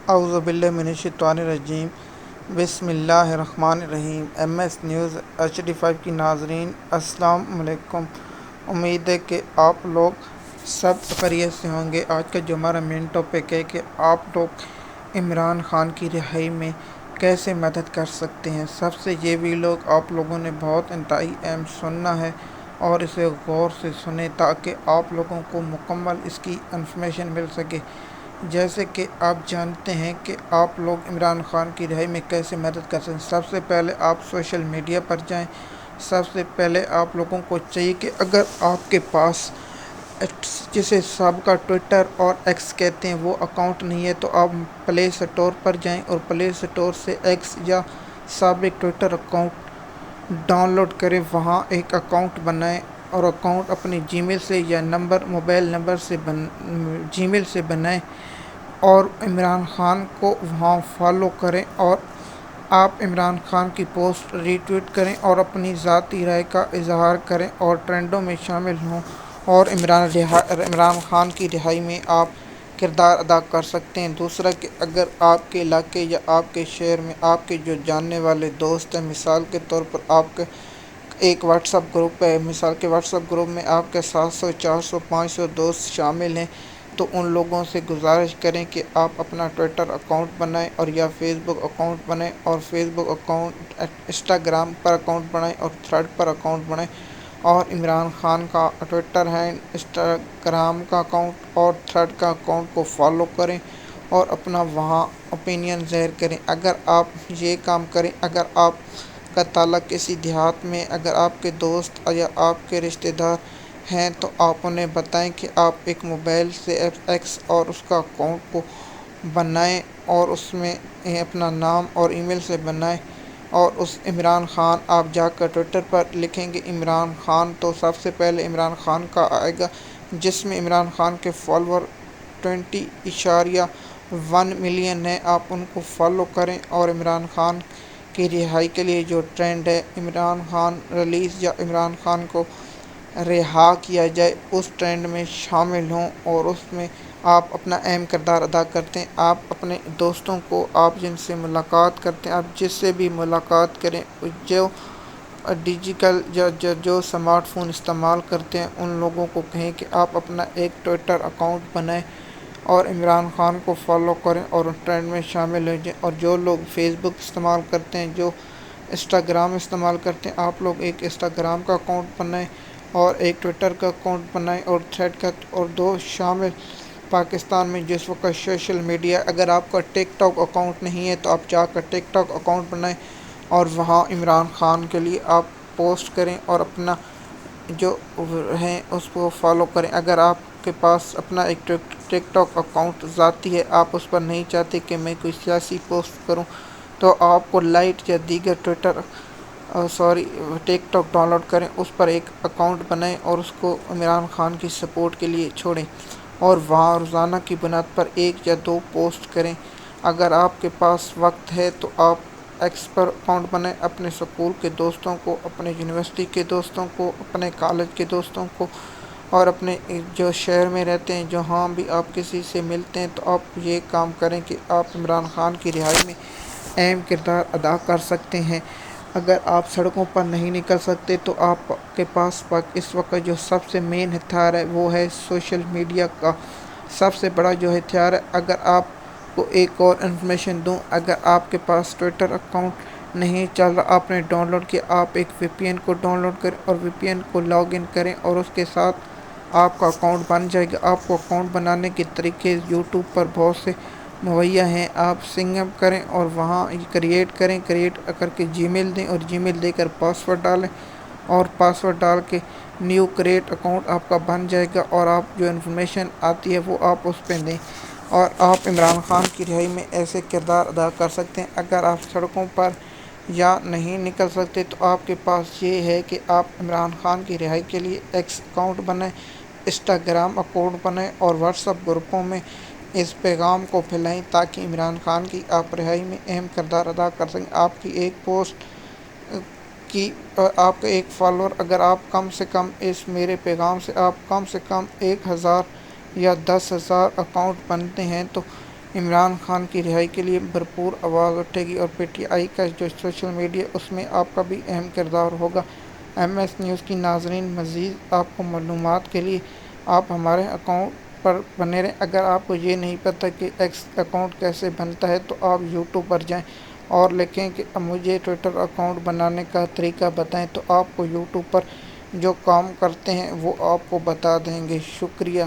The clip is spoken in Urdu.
اعوذ باللہ من الشیطان الرجیم۔ بسم اللہ الرحمن الرحیم۔ ایم ایس نیوز HD5 کی ناظرین السلام علیکم۔ امید ہے کہ آپ لوگ سب خیریت سے ہوں گے۔ آج کا جو ہمارا مین ٹاپک ہے کہ آپ لوگ عمران خان کی رہائی میں کیسے مدد کر سکتے ہیں۔ سب سے یہ ویڈیو آپ لوگوں نے بہت انتہائی اہم سننا ہے اور اسے غور سے سنیں تاکہ آپ لوگوں کو مکمل اس کی انفارمیشن مل سکے۔ جیسے کہ آپ جانتے ہیں کہ آپ لوگ عمران خان کی رہائی میں کیسے مدد کر سکتے ہیں۔ سب سے پہلے آپ سوشل میڈیا پر جائیں۔ سب سے پہلے آپ لوگوں کو چاہیے کہ اگر آپ کے پاس جسے سابقہ ٹویٹر اور ایکس کہتے ہیں وہ اکاؤنٹ نہیں ہے تو آپ پلے اسٹور پر جائیں اور پلے اسٹور سے ایکس یا سابق ٹویٹر اکاؤنٹ ڈاؤن لوڈ کریں۔ وہاں ایک اکاؤنٹ بنائیں اور اکاؤنٹ اپنی جی میل سے یا موبائل نمبر سے جی میل سے بنائیں اور عمران خان کو وہاں فالو کریں اور آپ عمران خان کی پوسٹ ری ٹویٹ کریں اور اپنی ذاتی رائے کا اظہار کریں اور ٹرینڈوں میں شامل ہوں اور عمران خان کی رہائی میں آپ کردار ادا کر سکتے ہیں۔ دوسرا کہ اگر آپ کے علاقے یا آپ کے شہر میں آپ کے جو جاننے والے دوست ہیں، مثال کے طور پر آپ کے ایک واٹس ایپ گروپ ہے، مثال کے واٹس ایپ گروپ میں آپ کے 700 400 500 دوست شامل ہیں، تو ان لوگوں سے گزارش کریں کہ آپ اپنا ٹویٹر اکاؤنٹ بنائیں اور یا فیس بک اکاؤنٹ بنائیں اور فیس بک اکاؤنٹ، انسٹاگرام پر اکاؤنٹ بنائیں اور تھریڈ پر اکاؤنٹ بنائیں اور عمران خان کا ٹویٹر ہے، انسٹاگرام کا اکاؤنٹ اور تھریڈ کا اکاؤنٹ کو فالو کریں اور اپنا وہاں اوپینین ظاہر کریں۔ اگر آپ یہ کام کریں، اگر آپ کا تعلق کسی دیہات میں، اگر آپ کے دوست یا آپ کے رشتہ دار ہیں تو آپ انہیں بتائیں کہ آپ ایک موبائل سے ایکس اور اس کا اکاؤنٹ کو بنائیں اور اس میں اپنا نام اور ای میل سے بنائیں اور اس عمران خان آپ جا کر ٹویٹر پر لکھیں گے عمران خان، تو سب سے پہلے عمران خان کا آئے گا جس میں عمران خان کے فالوور 20.1 ملین ہیں۔ آپ ان کو فالو کریں اور عمران خان کی رہائی کے لیے جو ٹرینڈ ہے عمران خان ریلیز یا عمران خان کو رہا کیا جائے اس ٹرینڈ میں شامل ہوں اور اس میں آپ اپنا اہم کردار ادا کرتے ہیں۔ آپ اپنے دوستوں کو، آپ جن سے ملاقات کرتے ہیں، آپ جس سے بھی ملاقات کریں، جو ڈیجیٹل جو سمارٹ فون استعمال کرتے ہیں ان لوگوں کو کہیں کہ آپ اپنا ایک ٹویٹر اکاؤنٹ بنائیں اور عمران خان کو فالو کریں اور ٹرینڈ میں شامل ہو جائیں۔ اور جو لوگ فیس بک استعمال کرتے ہیں، جو انسٹاگرام استعمال کرتے ہیں، آپ لوگ ایک انسٹاگرام کا اکاؤنٹ بنائیں اور ایک ٹویٹر کا اکاؤنٹ بنائیں اور تھریڈ کا اور دو شامل پاکستان میں جس وقت سوشل میڈیا، اگر آپ کا ٹک ٹاک اکاؤنٹ نہیں ہے تو آپ جا کر ٹک ٹاک اکاؤنٹ بنائیں اور وہاں عمران خان کے لیے آپ پوسٹ کریں اور اپنا جو ہیں اس کو فالو کریں۔ اگر آپ کے پاس اپنا ایک ٹک ٹاک اکاؤنٹ ذاتی ہے، آپ اس پر نہیں چاہتے کہ میں کوئی سیاسی پوسٹ کروں، تو آپ کو لائٹ یا دیگر ٹک ٹاک ڈاؤن لوڈ کریں، اس پر ایک اکاؤنٹ بنائیں اور اس کو عمران خان کی سپورٹ کے لیے چھوڑیں اور وہاں روزانہ کی بنیاد پر 1 یا 2 پوسٹ کریں۔ اگر آپ کے پاس وقت ہے تو آپ ایکس پر اکاؤنٹ بنائیں، اپنے سکول کے دوستوں کو، اپنے یونیورسٹی کے دوستوں کو، اپنے کالج کے دوستوں کو اور اپنے جو شہر میں رہتے ہیں جہاں بھی آپ کسی سے ملتے ہیں تو آپ یہ کام کریں کہ آپ عمران خان کی رہائی میں اہم کردار ادا کر سکتے ہیں۔ اگر آپ سڑکوں پر نہیں نکل سکتے تو آپ کے پاس اس وقت جو سب سے مین ہتھیار ہے وہ ہے سوشل میڈیا کا سب سے بڑا جو ہتھیار ہے۔ اگر آپ کو ایک اور انفارمیشن دوں، اگر آپ کے پاس ٹویٹر اکاؤنٹ نہیں چل رہا، آپ نے ڈاؤن لوڈ کیا، آپ ایک وی پی این کو ڈاؤن لوڈ کریں اور وی پی این کو لاگ ان کریں اور اس کے ساتھ آپ کا اکاؤنٹ بن جائے گا۔ آپ کو اکاؤنٹ بنانے کے طریقے یوٹیوب پر بہت سے مہیا ہیں، آپ سنگ اپ کریں اور وہاں کریٹ کریں، کریٹ کر کے جی میل دیں اور جی میل دے کر پاسورڈ ڈالیں اور پاسورڈ ڈال کے نیو کریٹ اکاؤنٹ آپ کا بن جائے گا اور آپ جو انفارمیشن آتی ہے وہ آپ اس پہ دیں اور آپ عمران خان کی رہائی میں ایسے کردار ادا کر سکتے ہیں۔ اگر آپ سڑکوں پر یا نہیں نکل سکتے تو آپ کے پاس یہ ہے کہ آپ عمران خان کی رہائی کے لیے ایکس اکاؤنٹ بنائیں، انسٹاگرام اکاؤنٹ بنائیں اور واٹس ایپ گروپوں میں اس پیغام کو پھیلائیں تاکہ عمران خان کی آپ رہائی میں اہم کردار ادا کر سکیں۔ آپ کی ایک پوسٹ کی آپ کا ایک فالوور، اگر آپ کم سے کم اس میرے پیغام سے آپ کم سے کم 1000 یا 10,000 اکاؤنٹ بنتے ہیں تو عمران خان کی رہائی کے لیے بھرپور آواز اٹھے گی اور پی ٹی آئی کا جو سوشل میڈیا اس میں آپ کا بھی اہم کردار ہوگا۔ ایم ایس نیوز کی ناظرین، مزید آپ کو معلومات کے لیے آپ ہمارے اکاؤنٹ پر بنے رہیں۔ اگر آپ کو یہ نہیں پتہ کہ ایکس اکاؤنٹ کیسے بنتا ہے تو آپ یوٹیوب پر جائیں اور لکھیں کہ مجھے ٹویٹر اکاؤنٹ بنانے کا طریقہ بتائیں، تو آپ کو یوٹیوب پر جو کام کرتے ہیں وہ آپ کو بتا دیں گے۔ شکریہ۔